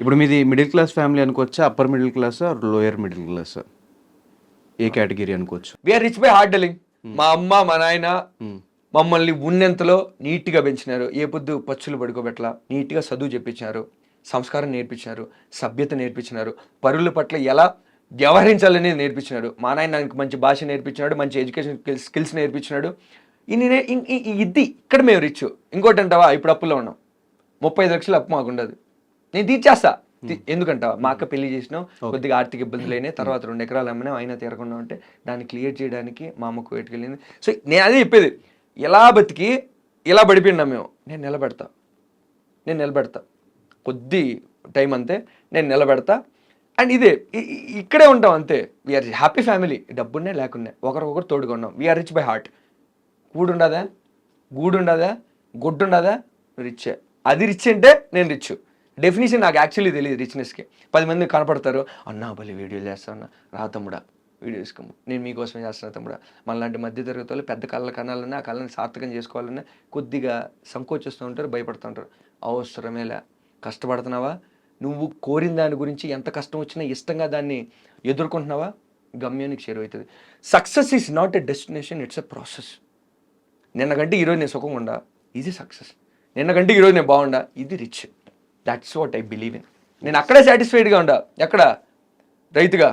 ఇప్పుడు మీది middle class family అనుకోవచ్చా, అప్పర్ మిడిల్ క్లాసా, లోయర్ మిడిల్ క్లాసా, ఏ కేటగిరీ అనుకోవచ్చు? We are rich by heart డెలింగ్. మా అమ్మ మా నాయన మమ్మల్ని ఉన్నంతలో నీట్గా పెంచినారు. ఏ పొద్దు పచ్చులు పడుకోబెట్టలా, నీట్గా చదువు చెప్పించినారు, సంస్కారం నేర్పించినారు, సభ్యత నేర్పించినారు, పరుల పట్ల ఎలా వ్యవహరించాలనేది నేర్పించినాడు. మా నాయన నాకు మంచి భాష నేర్పించినాడు, మంచి ఎడ్యుకేషన్ స్కిల్స్ నేర్పించినాడు. ఇది ఇక్కడ మేము రిచ్. ఇంకోటి అంటావా, ఇప్పుడు అప్పులో ఉన్నాం, 35 లక్షలు అప్పు మాకు ఉండదు, నేను తీర్చేస్తా. ఎందుకంటావా, మా అక్క పెళ్లి చేసినాం, కొద్దిగా ఆర్థిక ఇబ్బందులు అయినాయి, తర్వాత 2 ఎకరాలు అమ్మినా అయినా తీరకుండా ఉంటే దాన్ని క్లియర్ చేయడానికి మా అమ్మకు ఎట్టుకెళ్ళింది. సో నేను అదే చెప్పేది, ఎలా బతికి ఇలా పడిపోయినా మేము, నేను నిలబెడతా కొద్ది టైం అంతే, నేను నిలబెడతా. అండ్ ఇదే ఇక్కడే ఉంటాం అంతే. వీఆర్ హ్యాపీ ఫ్యామిలీ, డబ్బున్నే లేకున్నా ఒకరికొకరు తోడుగా ఉన్నాం. We are rich by heart. గూడు ఉండదా, గుడ్డు ఉండదా, రిచ్. అది రిచ్ అంటే నేను రిచ్. డెఫినేషన్ నాకు యాక్చువల్లీ తెలియదు రిచ్నెస్కి. 10 మంది కనపడతారు, అన్నా భలే వీడియోలు చేస్తాను, రా తమ్ముడా వీడియో తీసుకోము, నేను మీకోసమే చేస్తున్నా తమ్ముడా. మనలాంటి మధ్యతరగతి వాళ్ళు పెద్ద కళ్ళ కనాలన్నా ఆ కళ్ళని సార్థకం చేసుకోవాలన్నా కొద్దిగా సంకోచిస్తూ ఉంటారు, భయపడుతూ ఉంటారు. అవసరమేలా, కష్టపడుతున్నావా, నువ్వు కోరిన దాని గురించి ఎంత కష్టం వచ్చినా ఇష్టంగా దాన్ని ఎదుర్కొంటున్నావా, గమ్యానికి చేరువవుతుంది. Success is not a destination, it's a process. నిన్నకంటే ఈరోజు నేను సుఖంగా ఉండా, ఇది సక్సెస్. నిన్నకంటే ఈరోజు నేను బాగుండా, ఇది rich. That's what I believe in. నేను అక్కడే సాటిస్ఫైడ్గా ఉండా. ఎక్కడ రైతుగా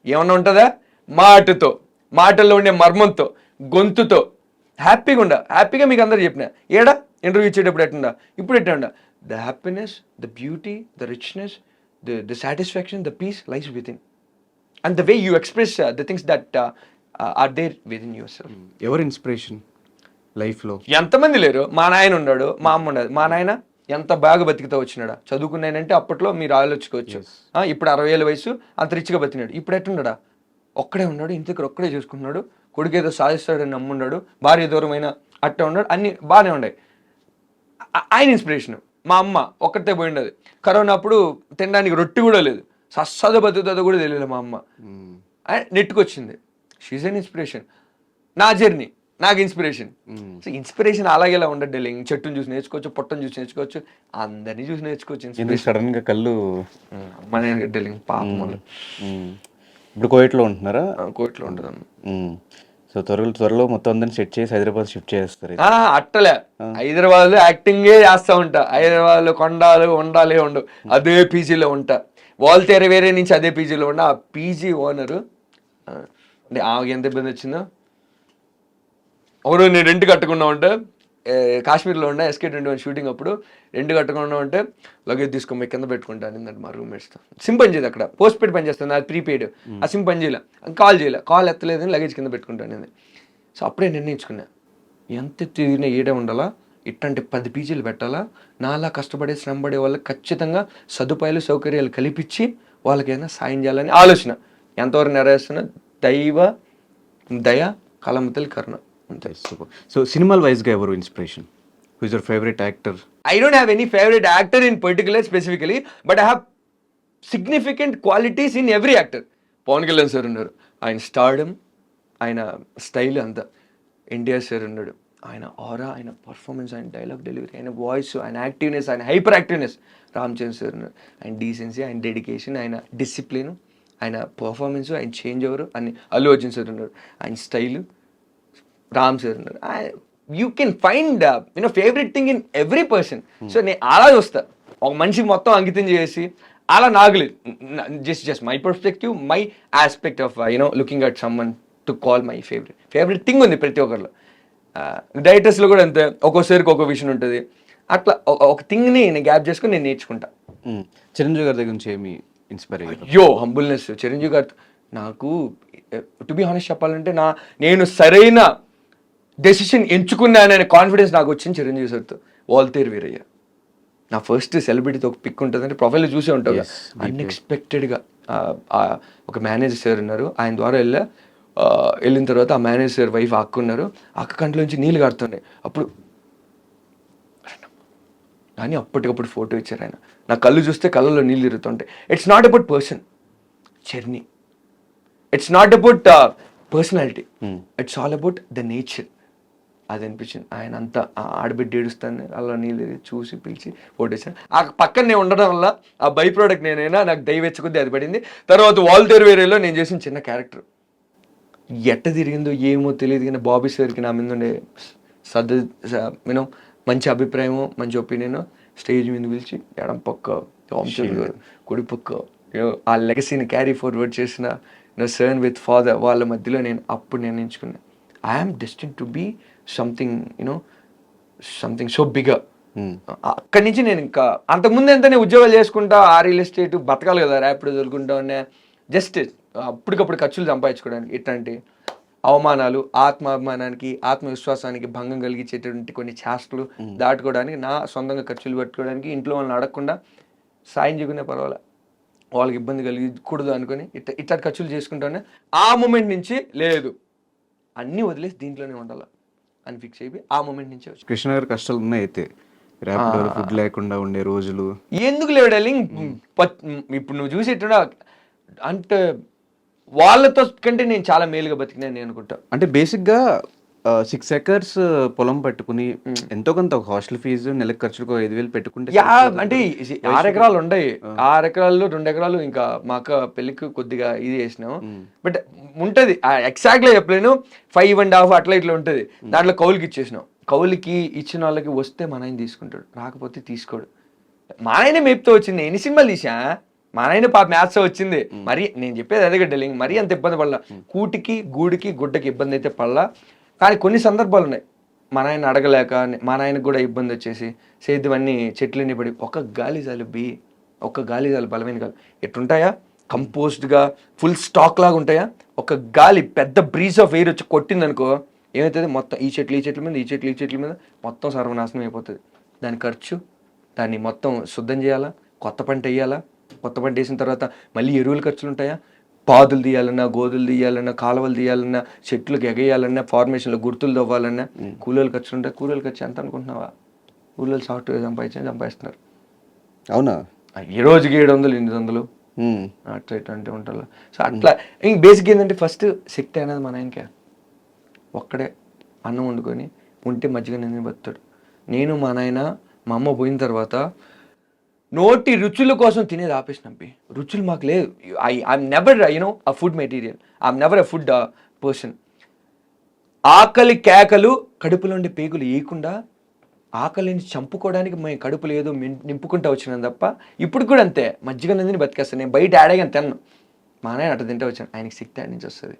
ఏమన్నా ఉంటుందా, మాటల్లో ఉండే మర్మంతో, గొంతుతో హ్యాపీగా ఉండా. హ్యాపీగా మీకు అందరూ చెప్పిన ఏడా ఇంటర్వ్యూ ఇచ్చేటప్పుడు ఎట్టుండా, ఇప్పుడు ఎట్టుండా. The happiness, the beauty, the richness, the satisfaction, the peace lies within. And the way you express the things that are there within yourself. ఎవరు ఇన్స్పిరేషన్ లైఫ్లో? ఎంతమంది లేరు. మా నాయన ఉన్నాడు, మా అమ్మ ఉండదు. మా నాయన ఎంత బాగా బతికితే వచ్చినాడా, చదువుకున్నానంటే అప్పట్లో మీరు ఆలోచించుకోవచ్చు. ఇప్పుడు 60 ఏళ్ళ వయసు, అంత రిచ్గా బతికినాడు. ఇప్పుడు ఎట్టున్నాడా, ఒక్కడే ఉన్నాడు, ఇంటి దగ్గర ఒక్కడే చూసుకుంటున్నాడు, కొడుకు ఏదో సాధిస్తాడని నమ్మున్నాడు, భార్య దూరమైన అట్టే ఉన్నాడు, అన్ని బాగానే ఉన్నాయి. ఆయన ఇన్స్పిరేషన్. మా అమ్మ ఒక్కటే పోయి ఉండదు. కరోనా అప్పుడు తినడానికి రొట్టి కూడా లేదు, సస్సద బతుకుతుందో కూడా తెలియదు మా అమ్మ. నెట్టుకొచ్చింది. She's an inspiration. నా జర్నీ నాకు ఇన్స్పిరేషన్. సో ఇన్స్పిరేషన్ అలాగేలా ఉండదు. చెట్టును చూసి నేర్చుకోవచ్చు, పొట్టను చూసి నేర్చుకోవచ్చు, అందరినీ చూసి నేర్చుకోవచ్చు. సడన్ గా కళ్ళు మన డెలింగ్ పాపం. ఇప్పుడు కోవిట్లో ఉంటున్నారా? కోవిట్లో ఉంటుంది. సో త్వరలో మొత్తం అందరిని సెట్ చేసి హైదరాబాద్ షిఫ్ట్ చేస్తారు. అట్టలే, హైదరాబాద్ లో యాక్టింగే చేస్తా ఉంటా. హైదరాబాద్ లో కొండాలు ఉండాలి ఉండవు, అదే పీజీలో ఉంటా. వాల్తేర వేరే నుంచి అదే పీజీలో ఉండా. ఆ పీజీ ఓనరు అంటే ఆమెకి ఎంత ఇబ్బంది వచ్చిందో, ఒకరోజు నేను రెంట్ కట్టుకున్నా ఉంటే, కాశ్మీర్లో ఉన్నా SK21 షూటింగ్ అప్పుడు రెంట్ కట్టుకున్నా ఉంటే, లగేజ్ తీసుకొని కింద పెట్టుకుంటాను ఏంటంటే మా రూమ్మేట్స్తో. సిమ్ పని చేయదు అక్కడ, పోస్ట్ పెయిడ్ పని చేస్తాను, అది ప్రీపెయిడ్. ఆ సిమ్ పని చేయలే, కాల్ ఎత్తలేదని లగేజ్ కింద పెట్టుకుంటాను నేను. సో అప్పుడే నిర్ణయించుకున్నా, ఎంత తిరిగినా ఏడే ఉండాలా, ఇట్లాంటి 10 పీజీలు పెట్టాలా, నాలా కష్టపడే శ్రమపడే వాళ్ళకి ఖచ్చితంగా సదుపాయాలు సౌకర్యాలు కల్పించి వాళ్ళకైనా సాయం చేయాలని ఆలోచన. ఎంతవరకు నెరవేరుస్తున్నా, దైవ దయ, కలమతలి కరుణ. సో సినిమాల వైజ్గా ఎవరు inspiration? Who is your favourite actor? I don't have any favorite actor in particular specifically, but I have significant qualities in every actor. Pawan Kalyan sir ఉన్నారు, ఆయన స్టార్డమ్, ఆయన స్టైల్ అంతా. ఎన్టీఆర్ సార్ ఉన్నాడు, ఆయన ఆరా, ఆయన పర్ఫార్మెన్స్, ఆయన డైలాగ్ డెలివరీ, ఆయన వాయిస్, ఆయన యాక్టివ్నెస్, ఆయన hyper activeness. Ram Charan sir ఉన్నారు, ఆయన డీసెన్సీ, ఆయన డెడికేషన్, ఆయన డిసిప్లిన్, ఆయన పర్ఫార్మెన్స్, ఆయన చేంజ్ ఓవర్ అని. అల్లు అర్జున్ సార్ ఉన్నారు, ఆయన స్టైల్. రామ్ సార్ ఉన్నారు. You can find favourite thing in every person. So నేను అలా చూస్తా, ఒక మనిషికి మొత్తం అంకితం చేసి అలా నాగలేదు. Just my perspective, my aspect of looking at someone to call my favourite thing ఉంది ప్రతి ఒక్కరిలో. డైరెక్టర్స్లో కూడా అంతే, ఒక్కోసారికి ఒక్కో విషయం ఉంటుంది. అట్లా ఒక థింగ్ని నేను గ్యాప్ చేసుకుని నేను నేర్చుకుంటా. చిరంజీవి గారి దగ్గర నుంచి ఏమి ఇన్స్పైర్ అయ్యారు? అయ్యో, హంబుల్నెస్. చిరంజీవి గారితో నాకు టు బి హానెస్ట్ చెప్పాలంటే, నేను సరైన డెసిషన్ ఎంచుకున్నాననే కాన్ఫిడెన్స్ నాకు వచ్చింది చిరంజీవి సార్తో. వాల్తేరు వీరయ్య నా ఫస్ట్ సెలబ్రిటీతో ఒక పిక్ ఉంటుంది, అంటే ప్రొఫైల్లో చూసే ఉంటావు. అన్ఎక్స్పెక్టెడ్గా ఒక మేనేజర్ సార్ ఉన్నారు, ఆయన ద్వారా వెళ్ళిన తర్వాత ఆ మేనేజర్ సార్ వైఫ్ అక్క ఉన్నారు, అక్క కంట్లోంచి నీళ్ళు కారుతున్నాయి. అప్పుడు కానీ అప్పటికప్పుడు ఫోటో ఇచ్చారు ఆయన. నా కళ్ళు చూస్తే కళ్ళలో నీళ్ళు తిరుగుతుంటాయి. It's not about person, journey. It's not about personality, it's all about the nature. అది అనిపించింది. ఆయన అంతా ఆడబిడ్డ ఏడుస్తాను అలా నీళ్ళు చూసి పిలిచి ఓటేసాను. ఆ పక్కన నేను ఉండడం వల్ల ఆ బై ప్రోడక్ట్ నేనైనా నాకు దయవెచ్చుకుంది అది పడింది. తర్వాత వాల్తేరు వేరేలో నేను చేసిన చిన్న క్యారెక్టర్ ఎట్ట తిరిగిందో ఏమో తెలియదు, కానీ బాబీ సార్కి నా మీద ఉండే యూనో మంచి అభిప్రాయము, మంచి ఒపీనియన్ స్టేజ్ మీద పిలిచి ఎడం పక్క కుడి పక్క ఆ లెగసీని క్యారీ ఫార్వర్డ్ చేసిన సర్న్ విత్ ఫాదర్ వాళ్ళ మధ్యలో నేను అప్పుడు నేను ఎంచుకున్నాను I'm destined to be something something so bigger. అక్కడి నుంచి నేను ఇంకా అంతకుముందు ఎంత నేను ఉద్యోగాలు చేసుకుంటా ఆ రియల్ ఎస్టేట్ బతకాలి కదా, ర్యాపిడ్ వదులుకుంటా ఉన్నా జస్ట్ అప్పటికప్పుడు ఖర్చులు సంపాదించుకోవడానికి. ఇట్లాంటి అవమానాలు ఆత్మాభిమానానికి ఆత్మవిశ్వాసానికి భంగం కలిగించేటువంటి కొన్ని చేష్టలు దాటుకోవడానికి, నా సొంతంగా ఖర్చులు పెట్టుకోవడానికి, ఇంట్లో వాళ్ళని అడగకుండా సాయం చేయకునే పర్వాలే, వాళ్ళకి ఇబ్బంది కలిగకూడదు అనుకుని ఇట్లా ఖర్చులు చేసుకుంటానే ఆ మూమెంట్ నుంచి లేదు అన్నీ వదిలేసి దీంట్లోనే ఉండాలి అని ఫిక్స్ అయిపోయి ఆ మూమెంట్ నుంచే వచ్చి కృష్ణ గారి కష్టాలు ఉన్నాయి అయితే ర్యాపిడో ఫుడ్ లేకుండా ఉండే రోజులు ఎందుకు లేవు డార్లింగ్. ఇప్పుడు నువ్వు చూసేట్టున్నా అంటే వాళ్ళతో కంటే నేను చాలా మేలుగా బతికినా నేను అనుకుంటా. అంటే బేసిక్గా 6 acres పొలం పట్టుకుని ఎంతో కొంత ఒక హాస్టల్ ఫీజు నెలకు ఖర్చులకు 5,000 పెట్టుకుంటే అంటే 6 ఎకరాలు ఉన్నాయి, 6 ఎకరాల్లో 2 ఎకరాలు ఇంకా మా అక్క పెళ్లికి కొద్దిగా ఇది చేసినాం. బట్ ఉంటది ఎగ్జాక్ట్గా చెప్పలేను, 5.5 అట్లా ఇట్లా ఉంటది. దాంట్లో కౌలుకి ఇచ్చేసినాం. కౌలుకి ఇచ్చిన వాళ్ళకి వస్తే మా నాయన తీసుకుంటాడు, రాకపోతే తీసుకోడు. మా నాయన మేపుతో వచ్చింది, ఎన్ని సినిమాలు తీసా మా నాయన పాప మ్యాథ్స్ వచ్చింది. మరి నేను చెప్పేది అదే గడ్డలింగ్, మరీ అంత ఇబ్బంది పడలా. కూటికి గూడికి గుడ్డకి ఇబ్బంది అయితే పడలా. కానీ కొన్ని సందర్భాలు ఉన్నాయి మా నాయన అడగలేక మా నాయనకు కూడా ఇబ్బంది వచ్చేసి సేద్యమన్నీ చెట్లన్నీ పడి ఒక గాలి జాలు ఒక గాలి జాలు బలమైన గాలి ఎట్టుంటాయా కంపోజ్డ్గా ఫుల్ స్టాక్ లాగా ఉంటాయా, ఒక గాలి పెద్ద బ్రీజ్ ఆఫ్ ఎయిర్ వచ్చి కొట్టిందనుకో ఏమవుతుంది, మొత్తం ఈ చెట్ల మీద ఈ చెట్ల మీద మొత్తం సర్వనాశనం అయిపోతుంది. దాని ఖర్చు, దాన్ని మొత్తం శుద్ధం చేయాలా, కొత్త పంట వేయాలా, కొత్త పంట వేసిన తర్వాత మళ్ళీ ఎరువుల ఖర్చులు ఉంటాయా, పాదులు తీయాలన్నా, గోధులు తీయాలన్నా, కాలువలు తీయాలన్నా, చెట్లకు ఎగేయాలన్నా, ఫార్మేషన్లో గుర్తులు తవ్వాలన్నా కూలీలు ఖర్చులు ఉంటాయి. కూలీల ఖర్చు ఎంత అనుకుంటున్నావా, కూలీలు సాఫ్ట్వేర్ సంపాదిస్తున్నారు. అవునా, ఈ రోజుకి 700 800 అట్లా ఇట్లాంటి ఉంటారు. సో అట్లా ఇంక బేసిక్ ఏంటంటే ఫస్ట్ శక్తి అనేది మన ఆయనకే ఒక్కడే అన్నం వండుకొని ఉంటే మజ్జిగ నేను బతాడు. నేను మా నాయన మా అమ్మ పోయిన తర్వాత నోటి రుచుల కోసం తినేది ఆపేసినప్పి. రుచులు మాకు లేదు. I'm never a food material, I'm never a food person. ఆకలి కేకలు కడుపులోండి పేగులు వేయకుండా ఆకలిని చంపుకోవడానికి మేము కడుపులు ఏదో నింపుకుంటూ వచ్చినాను తప్ప ఇప్పుడు కూడా అంతే మజ్జిగ నందిని బతికేస్తాను. నేను బయట ఆడేగా తిన్నాను, మా నాయన అట్లా తింటే వచ్చాను. ఆయనకి శక్తి ఆడి నుంచి వస్తుంది.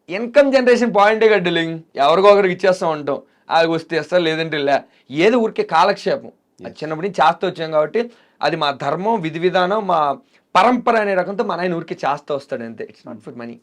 ఇన్కమ్ జనరేషన్ పాయింటే గడ్డలింగ్, ఎవరికో ఒకరికి ఇచ్చేస్తూ ఉంటాం, అది వస్తే ఇస్తారు లేదంటే లే, ఏదో ఊరికే కాలక్షేపం. అది చిన్నప్పటి నుంచి చేస్తూ వచ్చాం కాబట్టి అది మా ధర్మం, విధి విధానం, మా పరంపర అనే రకంతో మా నాయన ఊరికే చేస్తూ వస్తాడు అంతే. It's not for money.